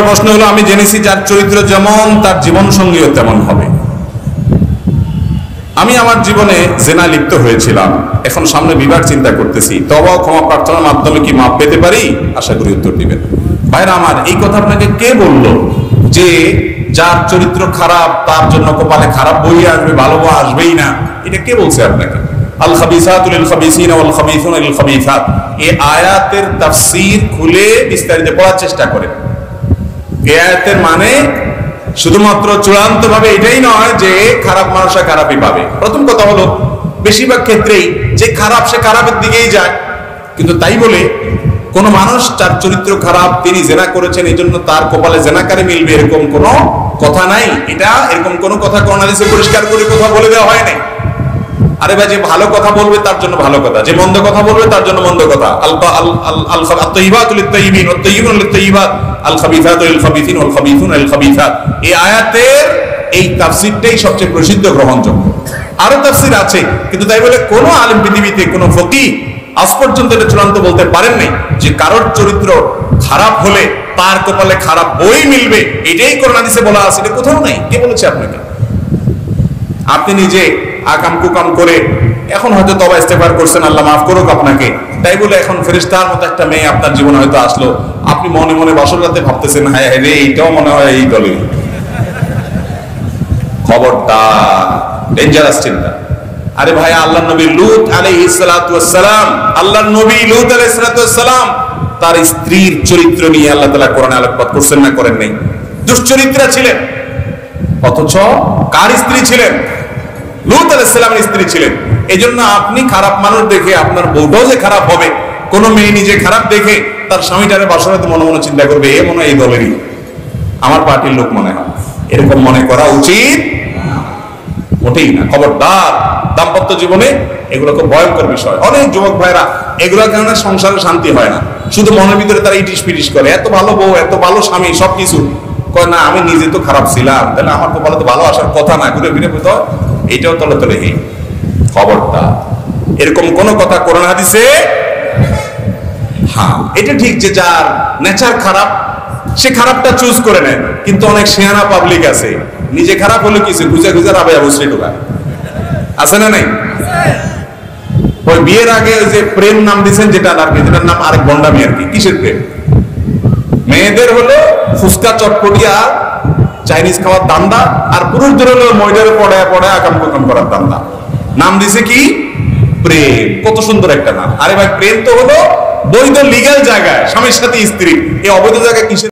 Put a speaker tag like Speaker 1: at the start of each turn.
Speaker 1: নম্বর প্রশ্ন হলো, আমি জেনেছি যার চরিত্র যেমন তার জীবন সঙ্গীও তেমন হবে। আমি আমার জীবনে জেনা লিপ্ত হয়েছিলাম, এখন সামনে বিবাহ চিন্তা করতেছি, তওবা ও ক্ষমা প্রার্থনার মাধ্যমে কি মাপ পেতে পারি? আশা করি উত্তর দিবেন। ভাইরা আমার, এই কথা আপনাকে কে বলল যে যার চরিত্র খারাপ তার জন্য কপালে খারাপ বই আসবে, ভালো বই আসবেই না? এটা কে বলছে আপনাকে? আল খাবিসাতু লিল খাবিসিনা ওয়াল খাবিসুনা লিল খাবিসাত, এই আয়াতের তাফসীর খুলে বিস্তারিত পড়ার চেষ্টা করেন। এই আয়াতের মানে শুধুমাত্র চূড়ান্ত ভাবে এটাই নয় যে খারাপ মানুষরা খারাপই পাবে। প্রথম কথা হলো, বেশিরভাগ ক্ষেত্রেই যে খারাপ সে খারাপের দিকেই যায়, কিন্তু তাই বলে কোন মানুষ যার চরিত্র খারাপ তিনি জেনা করেছেন এই জন্য তার কপালে জেনাকারী মিলবে এরকম কোনো কথা নাই। এটা এরকম কোনো কথা কোরআন হাদিসে পরিষ্কার করে কথা বলে দেওয়া হয় নাই। আরে ভাই, যে ভালো কথা বলবে তার জন্য ভালো কথা, যে মন্দ কথা বলবে তার জন্য মন্দ কথা। আত-তাইয়িবাতু লিত-তাইয়িবিন ওয়াত-তাইয়িবুনা লিত-তাইয়িবাত আল-খাবিসাতু লিল-খাবিসিন ওয়াল-খাবিসুনা লিল-খাবিসাত। এই আয়াতের এই তাফসীরটাই সবচেয়ে প্রসিদ্ধ গ্রহণযোগ্য। আরো তাফসীর আছে, কিন্তু তাই বলে কোন আলেম পৃথিবীতে কোন ফকিহ আজ পর্যন্ত এটা চূড়ান্ত বলতে পারেন নাই যে কারোর চরিত্র খারাপ হলে তার কপালে খারাপ বই মিলবে। এটাই কোরআন হাদিসে বলা আছে, এটা কোথাও নাই। কে বলেছে আপনাকে? আপনি নিজে আকাম কুকাম করে এখন হয়তো তওবা ইস্তেগফার করছেন, আল্লাহ মাফ করুক আপনাকে, তাই বলে এখন ফেরেশতার মতো একটা মেয়ে আপনার জীবনে হয়তো আসলো, আপনি মনে মনে বাসর রাতে ভাবতেছেন, হায় হায় রে, এইটাও মনে হয় এই দলে। খবরদার, ডেঞ্জারাস চিন্তা। আরে ভাই, আল্লাহর নবী লূত আলাইহিস সালাতু ওয়াস সালাম, আল্লাহর নবী লূত আলাইহিস সালাতু ওয়াস সালাম তার স্ত্রীর চরিত্র নিয়ে আল্লাহ তাআলা কোরআনে আলোকপাত করছেন না করেন নাই? দুশ্চরিত্রা ছিলেন, অথচ কার স্ত্রী ছিলেন? লূত আলাইহিস সালামের স্ত্রী ছিলেন। এজন্য আপনি খারাপ মানুষ দেখে আপনার বউটাও যে খারাপ হবে, কোন মেয়ে নিজে খারাপ দেখে তার স্বামীটারে বাসরাতে মনে মনে চিন্তা করবে, এ মনে হয় এই দলেরই, আমার পার্টির লোক মনে হয়, এরকম মনে করা উচিত মোটেই না। খবরদার, দাম্পত্য জীবনে এগুলো খুব ভয়ঙ্কর বিষয়। অনেক যুবক ভাইরা এগুলোর কারণে সংসারে শান্তি হয় না, শুধু মনের ভিতরে তারা ইটিস পিটিস করে, এত ভালো বউ, এত ভালো স্বামী, সবকিছু কয় না, আমি নিজে তো খারাপ ছিলাম, তাহলে আমার কপালে তো ভালো আসার কথা না, ঘুরে ফিরে তো এইটাও তলে তলে এই। খবরদার, এরকম কোন কথা কোরআন হাদিসে? হ্যাঁ, এটা ঠিক যে যার নেচার খারাপ সে খারাপটা চুজ করে নেয়, কিন্তু অনেক শেয়ানা পাবলিক আছে নিজে খারাপ হলে কিছু গুজা গুজা রাবে অবশ্যই ঢোকায়, আছে না নাই? ওই বিয়ের আগে ওই যে প্রেম নাম দিচ্ছেন যেটা আর কি, যেটার নাম আরেক বন্ডামি আর কি। কিসের প্রেম? মেয়েদের হলো ফুচকা চটপটি আর চাইনিজ খাওয়ার দান্দা, আর পুরুষদের হলো ময়দারে পড়ায় পড়ায় আকাম কুকাম করার দান্দা। নাম দিছে কি? প্রেম। কত সুন্দর একটা নাম। আরে ভাই, প্রেম তো হলো বৈধ লিগ্যাল জায়গায় স্বামীর সাথে স্ত্রী, এই অবৈধ জায়গায় কিসের